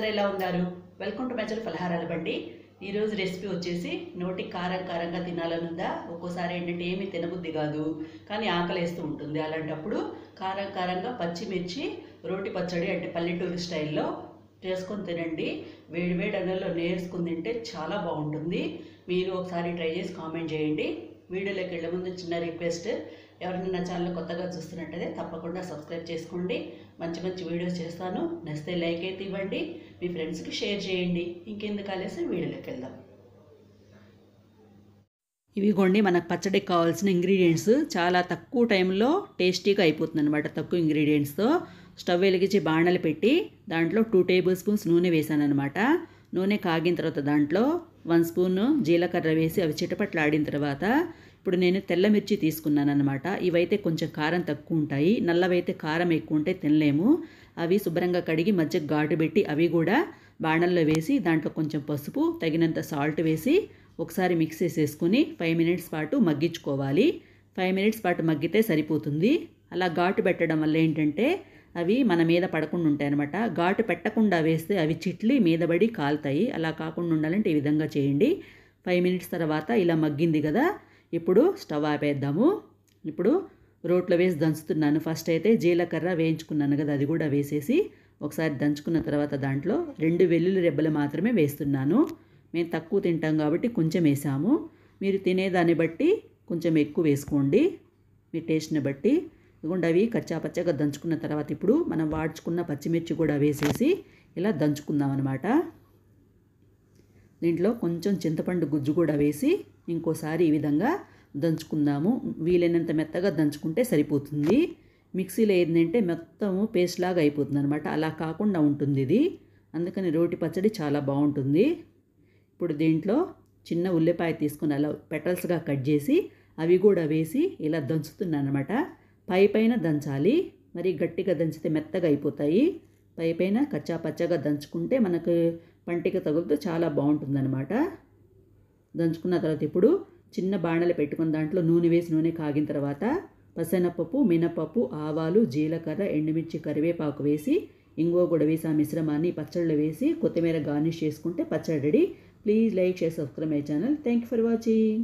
ఎలా ఉన్నారు? Welcome to my channel ఫలహారాల బండి. ఈరోజు రెసిపీ వచ్చేసి నోటికి కారం కారంగా తినాలనుందా, ఒక్కోసారి ఏంటంటే ఏమీ తినబుద్ధి కాదు కానీ ఆకలేస్తూ ఉంటుంది. అలాంటప్పుడు కారం కారంగా పచ్చిమిర్చి రోటి పచ్చడి అంటే పల్లెటూరు స్టైల్లో చేసుకొని తినండి. వేడి వేడి అన్నంలో నేర్చుకుని తింటే చాలా బాగుంటుంది. మీరు ఒకసారి ట్రై చేసి కామెంట్ చేయండి. వీడియోలోకి వెళ్ళే ముందు చిన్న రిక్వెస్ట్, ఎవరైనా నా ఛానల్ కొత్తగా చూస్తున్నట్టయితే తప్పకుండా సబ్స్క్రైబ్ చేసుకోండి. మంచి మంచి వీడియోస్ చేస్తాను. నచ్చితే లైక్ అయితే ఇవ్వండి, మీ ఫ్రెండ్స్కి షేర్ చేయండి. ఇంకెందుకు ఆలస్యం, వీడియోలోకి వెళ్దాం. ఇవిగోండి మనకు పచ్చడికి కావాల్సిన ఇంగ్రీడియంట్స్. చాలా తక్కువ టైంలో టేస్టీగా అయిపోతుంది అనమాట. తక్కువ ఇంగ్రీడియంట్స్తో స్టవ్ వెలిగించి బాణలు పెట్టి దాంట్లో 2 టేబుల్ స్పూన్స్ నూనె వేసాను అనమాట. నూనె కాగిన తర్వాత దాంట్లో 1 స్పూన్ జీలకర్ర వేసి అవి చిటపట్లాడిన తర్వాత ఇప్పుడు నేను తెల్ల మిర్చి తీసుకున్నాను అనమాట. ఇవైతే కొంచెం కారం తక్కువ ఉంటాయి, నల్లవైతే కారం ఎక్కువ ఉంటే తినలేము. అవి శుభ్రంగా కడిగి మధ్య ఘాటు పెట్టి అవి కూడా బాణల్లో వేసి దాంట్లో కొంచెం పసుపు తగినంత సాల్ట్ వేసి ఒకసారి మిక్స్ చేసేసుకుని 5 మినిట్స్ పాటు మగ్గించుకోవాలి. 5 మినిట్స్ పాటు మగ్గితే సరిపోతుంది. అలా ఘాటు పెట్టడం వల్ల ఏంటంటే అవి మన మీద పడకుండా ఉంటాయి అనమాట. ఘాటు పెట్టకుండా వేస్తే అవి చిట్లి మీద పడి కాలుతాయి. అలా కాకుండా ఉండాలంటే ఈ విధంగా చేయండి. 5 మినిట్స్ తర్వాత ఇలా మగ్గింది కదా, ఇప్పుడు స్టవ్ ఆపేద్దాము. ఇప్పుడు రోట్లో వేసి దంచుతున్నాను. ఫస్ట్ అయితే జీలకర్ర వేయించుకున్నాను కదా, అది కూడా వేసేసి ఒకసారి దంచుకున్న తర్వాత దాంట్లో 2 వెల్లుల్లి రెబ్బలు మాత్రమే వేస్తున్నాను. మేము తక్కువ తింటాం కాబట్టి కొంచెం వేసాము. మీరు తినేదాన్ని బట్టి కొంచెం ఎక్కువ వేసుకోండి, మీ టేస్ట్ని బట్టి. ఇదిగోండి అవి కచ్చాపచ్చగా దంచుకున్న తర్వాత ఇప్పుడు మనం వాడ్చుకున్న పచ్చిమిర్చి కూడా వేసేసి ఇలా దంచుకుందాం అనమాట. దీంట్లో కొంచెం చింతపండు గుజ్జు కూడా వేసి ఇంకోసారి ఈ విధంగా దంచుకుందాము. వీలైనంత మెత్తగా దంచుకుంటే సరిపోతుంది. మిక్సీలో ఏంటంటే మొత్తం పేస్ట్ లాగా అయిపోతుంది అనమాట. అలా కాకుండా ఉంటుంది ఇది, అందుకని రోటి పచ్చడి చాలా బాగుంటుంది. ఇప్పుడు దీంట్లో చిన్న ఉల్లిపాయ తీసుకుని అలా పెటల్స్గా కట్ చేసి అవి కూడా వేసి ఇలా దంచుతున్నాను అనమాట. పైన దంచాలి, మరి గట్టిగా దంచితే మెత్తగా అయిపోతాయి. పైన కచ్చా పచ్చగా దంచుకుంటే మనకు పంటికి తగులుతూ చాలా బాగుంటుందన్నమాట. దంచుకున్న తర్వాత ఇప్పుడు చిన్న బాణలు పెట్టుకుని దాంట్లో నూనె వేసి నూనె కాగిన తర్వాత పసనపప్పు, మినపప్పు, ఆవాలు, జీలకర్ర, ఎండుమిర్చి, కరివేపాకు వేసి ఇంగువ కూడా వేసి ఆ మిశ్రమాన్ని పచ్చళ్ళు వేసి కొత్తిమీర గార్నిష్ చేసుకుంటే పచ్చడి ready. Please like, share, subscribe my channel. Thank you for watching.